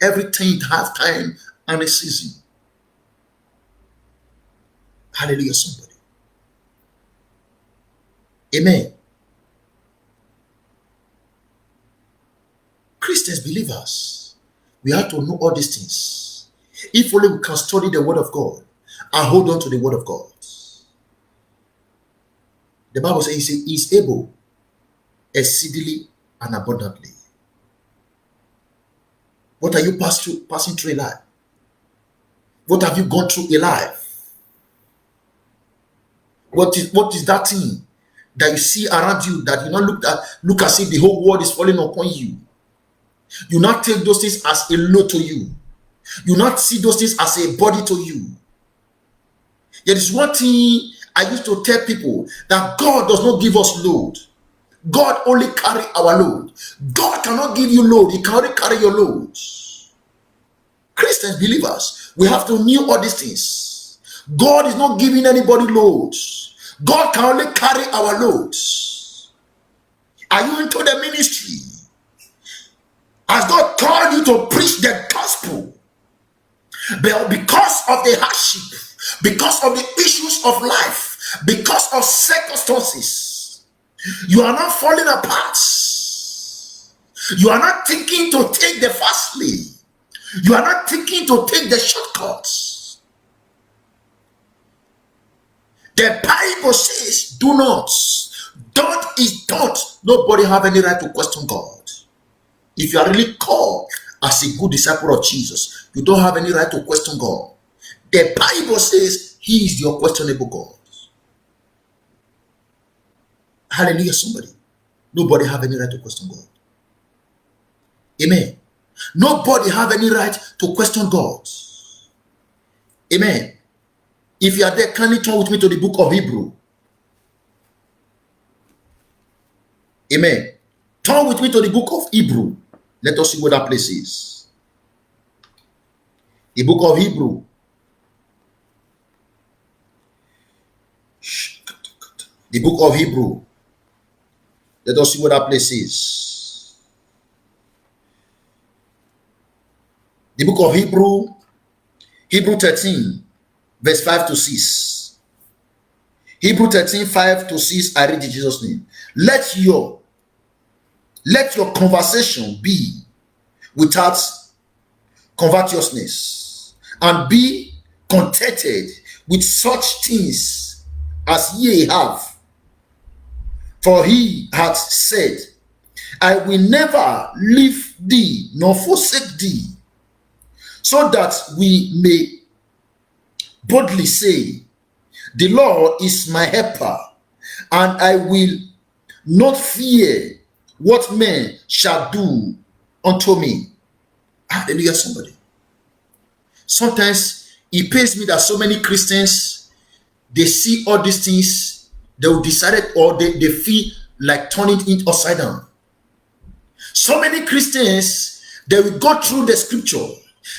Everything has time and a season. Hallelujah, somebody. Amen. Christians, believers, we have to know all these things. If only we can study the word of God and hold on to the word of God. The Bible says he is able exceedingly and abundantly. What are you passing through in life? What have you gone through in life? What is that thing that you see around you that you not look as if the whole world is falling upon you? You not take those things as a load to you. You not see those things as a body to you. There is one thing I used to tell people, that God does not give us load. God only carry our load. God cannot give you load. He can only carry your load. Christians, believers, we have to know all these things. God is not giving anybody loads. God can only carry our loads. Are you into the ministry? Has God called you to preach the gospel? But because of the hardship, because of the issues of life, because of circumstances, you are not falling apart. You are not thinking to take the fast lane. You are not thinking to take the shortcuts. The Bible says, do not. Don't is don't. Nobody have any right to question God. If you are really called as a good disciple of Jesus, you don't have any right to question God. The Bible says he is your questionable God. Hallelujah, somebody. Nobody have any right to question God. Amen. Nobody have any right to question God. Amen. If you are there, kindly turn with me to the book of Hebrew. Amen. Turn with me to the book of Hebrew. Let us see what that place is. The book of Hebrew. The book of Hebrew. Let us see what that place is. The book of Hebrew. Hebrew 13, verse 5 to 6. Hebrew 13, 5 to 6. I read in Jesus' name. Let your conversation be without covetousness, and be contented with such things as ye have. For he hath said, I will never leave thee nor forsake thee, so that we may boldly say, the Lord is my helper, and I will not fear what men shall do unto me. Hallelujah, somebody. Sometimes it pains me that so many Christians, they see all these things, they will decide, or they feel like turning it upside down. So many Christians, they will go through the scripture.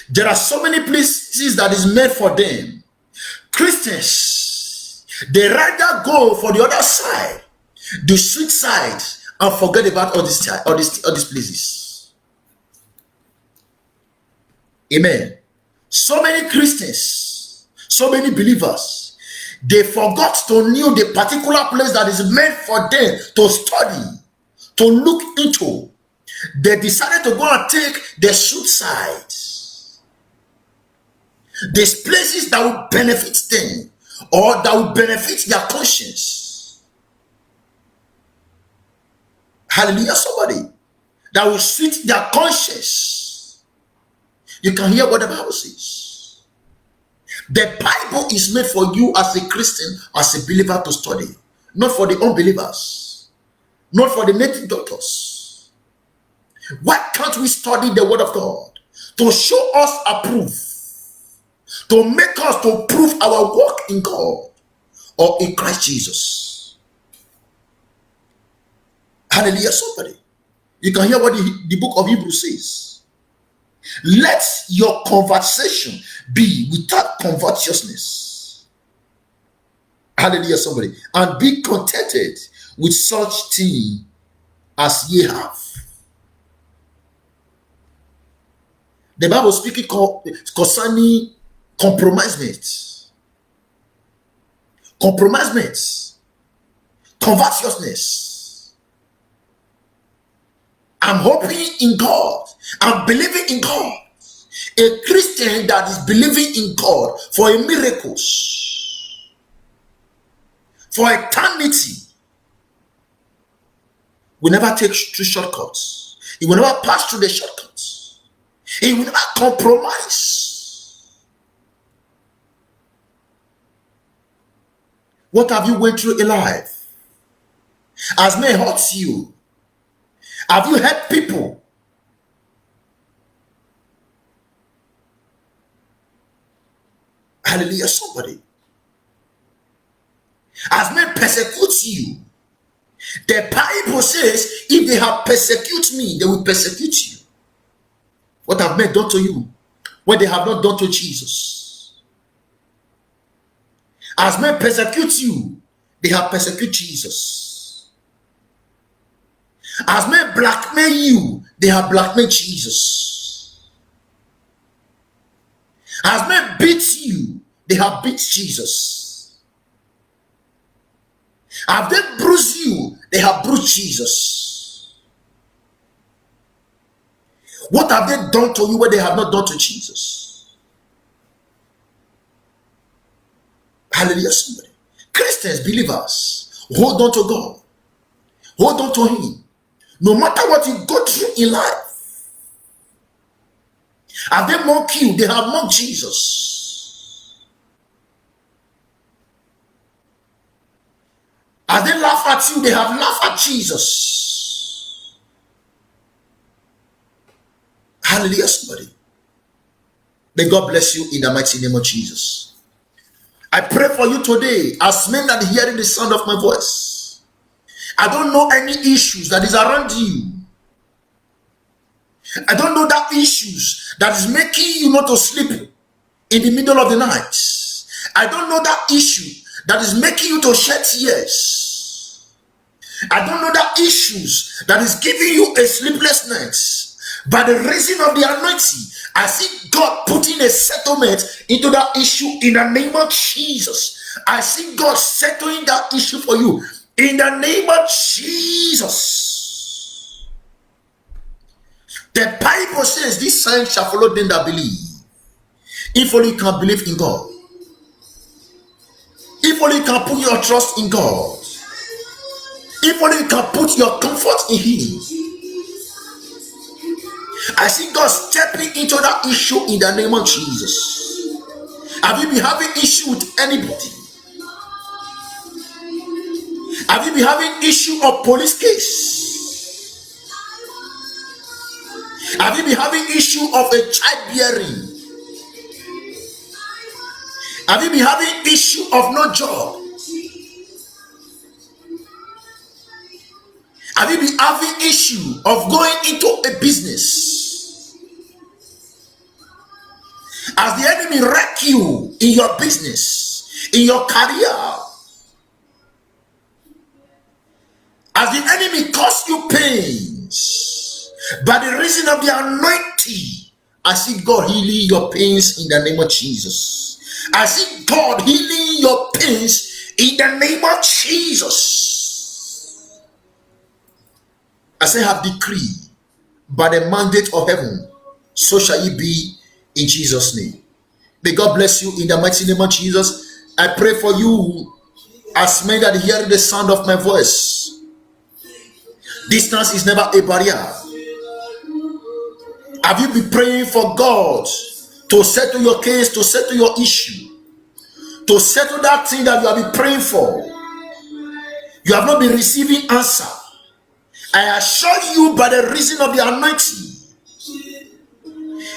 There are so many places that is meant for them. Christians, they rather go for the other side, the sweet side, and forget about all these places. Amen. So many Christians, so many believers, they forgot to know the particular place that is meant for them to study, to look into. They decided to go and take the sweet side. There's places that will benefit them, or that will benefit their conscience. Hallelujah, somebody. That will suit their conscience. You can hear what the Bible says. The Bible is made for you as a Christian, as a believer to study. Not for the unbelievers. Not for the native doctors. Why can't we study the word of God? To show us approved. To make us to prove our work in God or in Christ Jesus. Hallelujah, somebody. You can hear what the book of Hebrews says. Let your conversation be without covetousness. Hallelujah, somebody. And be contented with such thing as ye have. The Bible speaking concerning compromisement, covetousness. I'm hoping in God. I'm believing in God. A Christian that is believing in God for a miracles, for eternity, will never take through shortcuts. He will never pass through the shortcuts. He will never compromise. What have you went through in life? Has men hurt you? Have you hurt people? Hallelujah, somebody. Has men persecute you? The Bible says, if they have persecuted me, they will persecute you. What have men done to you? What they have not done to Jesus? As men persecute you, they have persecuted Jesus. As men blackmail you, they have blackmailed Jesus. As men beat you, they have beat Jesus. As they bruise you, they have bruised Jesus. What have they done to you where they have not done to Jesus? Hallelujah, somebody. Christians, believers, hold on to God. Hold on to Him. No matter what you go through in life. Have they mocked you? They have mocked Jesus. Have they laughed at you? They have laughed at Jesus. Hallelujah, somebody. May God bless you in the mighty name of Jesus. I pray for you today, as men that are hearing the sound of my voice. I don't know any issues that is around you. I don't know that issues that is making you not to sleep in the middle of the night. I don't know that issue that is making you to shed tears. I don't know that issues that is giving you a sleepless night. By the reason of the anointing, I see God putting a settlement into that issue in the name of Jesus. I see God settling that issue for you in the name of Jesus. The Bible says this sign shall follow them that believe. If only you can believe in God. If only you can put your trust in God. If only you can put your comfort in Him. I see God stepping into that issue in the name of Jesus. Have you been having issue with anybody? Have you been having issue of police case? Have you been having issue of a childbearing? Have you been having issue of no job? Have you been having issue of going into a business? As the enemy wreck you in your business, in your career, as the enemy cause you pains, by the reason of the anointing, I see God healing your pains in the name of Jesus. I see God healing your pains in the name of Jesus. I say, have decreed by the mandate of heaven, so shall it be in Jesus' name. May God bless you in the mighty name of Jesus. I pray for you as many that hear the sound of my voice. Distance is never a barrier. Have you been praying for God to settle your case, to settle your issue, to settle that thing that you have been praying for? You have not been receiving answer. I assure you, by the reason of the anointing,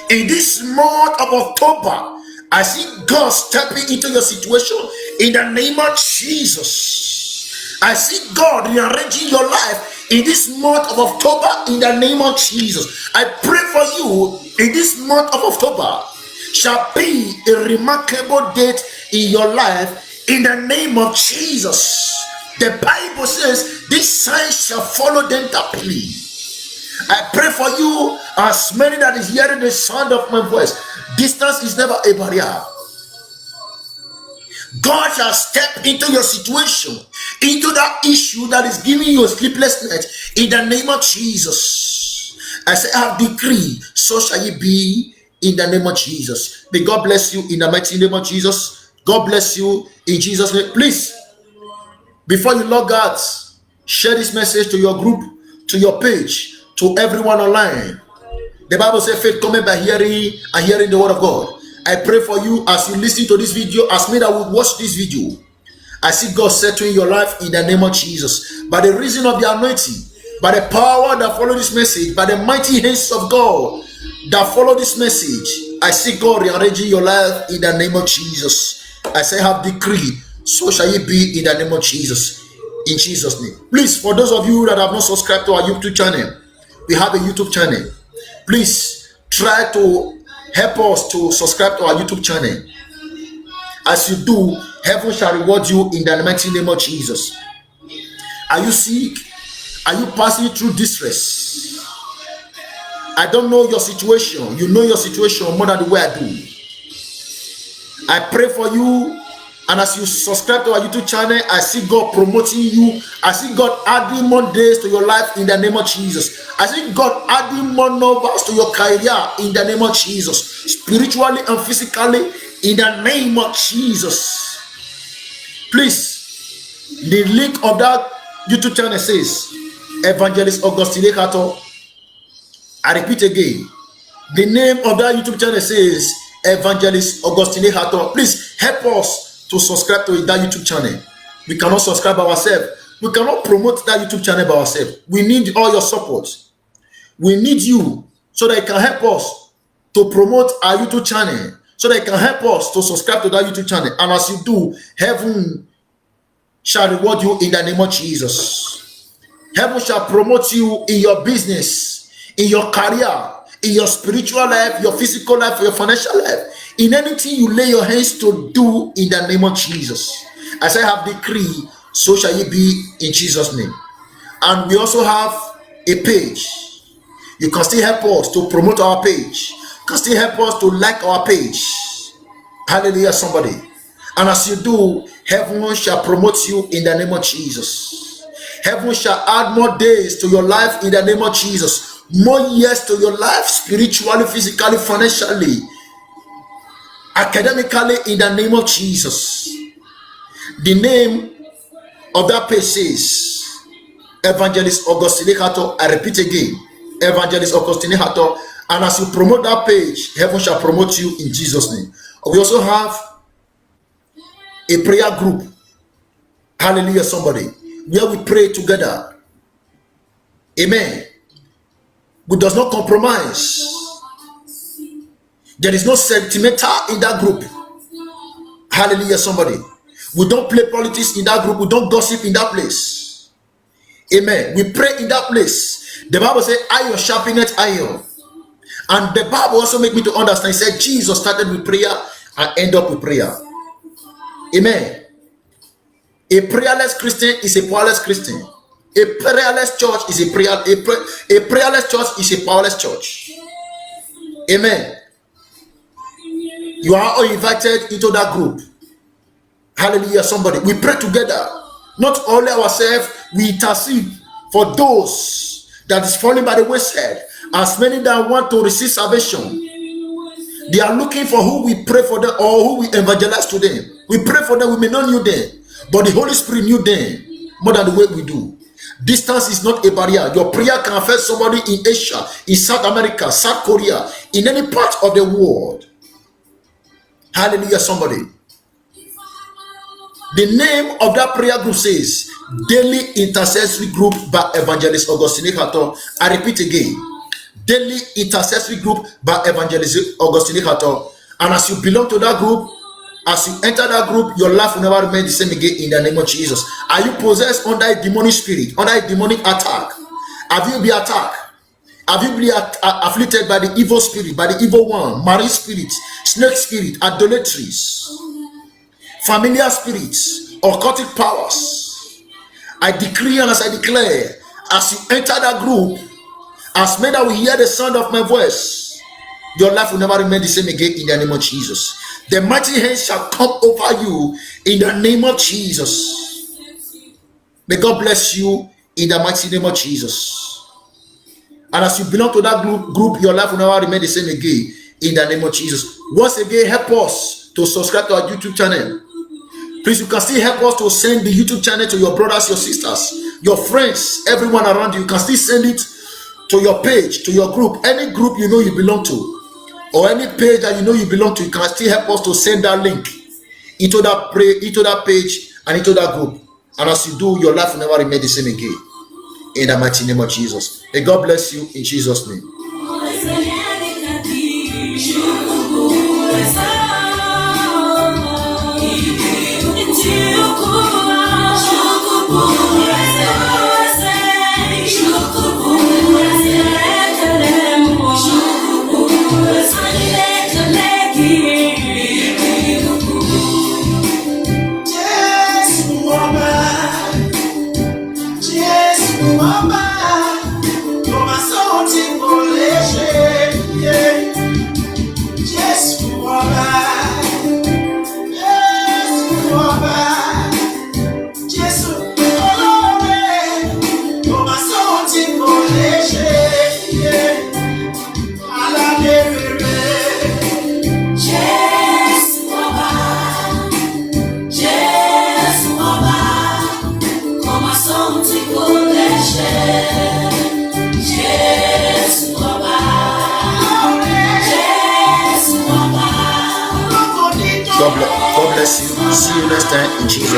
in this month of October, I see God stepping into your situation in the name of Jesus. I see God rearranging your life in this month of October in the name of Jesus. I pray for you in this month of October shall be a remarkable date in your life in the name of Jesus. The Bible says this sign shall follow them that believe. I pray for you as many that is hearing the sound of my voice. Distance is never a barrier. God shall step into your situation, into that issue that is giving you a sleepless night in the name of Jesus. I say, I have decreed, so shall it be in the name of Jesus. May God bless you in the mighty name of Jesus. God bless you in Jesus' name. Please, before you log out, share this message to your group, to your page, to everyone online. The Bible says faith cometh by hearing and hearing the word of God. I pray for you as you listen to this video, as me that will watch this video. I see God settling your life in the name of Jesus. By the reason of the anointing, by the power that follow this message, by the mighty hands of God that follow this message, I see God rearranging your life in the name of Jesus. I say, have decreed, so shall it be in the name of Jesus. In Jesus' name. Please, for those of you that have not subscribed to our YouTube channel, we have a YouTube channel. Please try to help us to subscribe to our YouTube channel. As you do, Heaven shall reward you in the mighty name of Jesus. Are you sick? Are you passing through distress? I don't know your situation. You know your situation more than the way I do. I pray for you, and as you subscribe to our YouTube channel, I see God promoting you. I see God adding more days to your life in the name of Jesus. I see God adding more numbers to your career in the name of Jesus, spiritually and physically in the name of Jesus. Please, the link of that YouTube channel says Evangelist Augustine Hato. I repeat again, the name of that YouTube channel says Evangelist Augustine Hato. Please help us to subscribe to that YouTube channel. We cannot subscribe ourselves. We cannot promote that YouTube channel by ourselves. We need all your support. We need you so that you can help us to promote our YouTube channel, so that you can help us to subscribe to that YouTube channel. And as you do, heaven shall reward you in the name of Jesus. Heaven shall promote you in your business, in your career, in your spiritual life, your physical life, your financial life, in anything you lay your hands to do in the name of Jesus. As I have decreed, so shall it be in Jesus' name. And we also have a page. You can still help us to promote our page. You can still help us to like our page. Hallelujah, somebody. And as you do, heaven shall promote you in the name of Jesus. Heaven shall add more days to your life in the name of Jesus. More years to your life, spiritually, physically, financially, academically, in the name of Jesus. The name of that page says Evangelist Augustine Hato. I repeat again, Evangelist Augustine Hato. And as you promote that page, heaven shall promote you in Jesus' name. We also have a prayer group. Hallelujah, somebody. Where we pray together. Amen. We does not compromise. There is no sentimental in that group. Hallelujah, somebody. We don't play politics in that group. We don't gossip in that place. Amen. We pray in that place. The Bible says, iron sharpeneth iron. And the Bible also make me to understand. It said Jesus started with prayer and end up with prayer. Amen. A prayerless Christian is a powerless Christian. A prayerless church is a prayerless church is a powerless church. Amen. You are all invited into that group. Hallelujah, somebody. We pray together. Not only ourselves, we intercede for those that is falling by the wayside. As many that want to receive salvation, they are looking for who we pray for them or who we evangelize to them. We pray for them. We may not know them, but the Holy Spirit knew them more than the way we do. Distance is not a barrier. Your prayer can affect somebody in Asia, in South America, South Korea, in any part of the world. Hallelujah, somebody. The name of that prayer group says Daily Intercessory Group by Evangelist Augustine Hato. I repeat again. Daily Intercessory Group by Evangelist Augustine Hato. And as you belong to that group, as you enter that group, your life will never remain the same again in the name of Jesus. Are you possessed under a demonic spirit, under a demonic attack? Have you been attacked? Have you been afflicted by the evil spirit, by the evil one, marine spirit, snake spirit, idolatries, familiar spirits, occultic powers? I decree and as I declare, as you enter that group, as many that will hear the sound of my voice, your life will never remain the same again in the name of Jesus. The mighty hands shall come over you in the name of Jesus. May God bless you in the mighty name of Jesus. And as you belong to that group, your life will never remain the same again in the name of Jesus. Once again, help us to subscribe to our YouTube channel. Please, you can still help us to send the YouTube channel to your brothers, your sisters, your friends, everyone around you. You can still send it to your page, to your group, any group you know you belong to, or any page that you know you belong to. You can still help us to send that link into that page and into that group. And as you do, your life will never remain the same again. In the mighty name of Jesus. May God bless you in Jesus' name. bless you. See you next time in Jesus.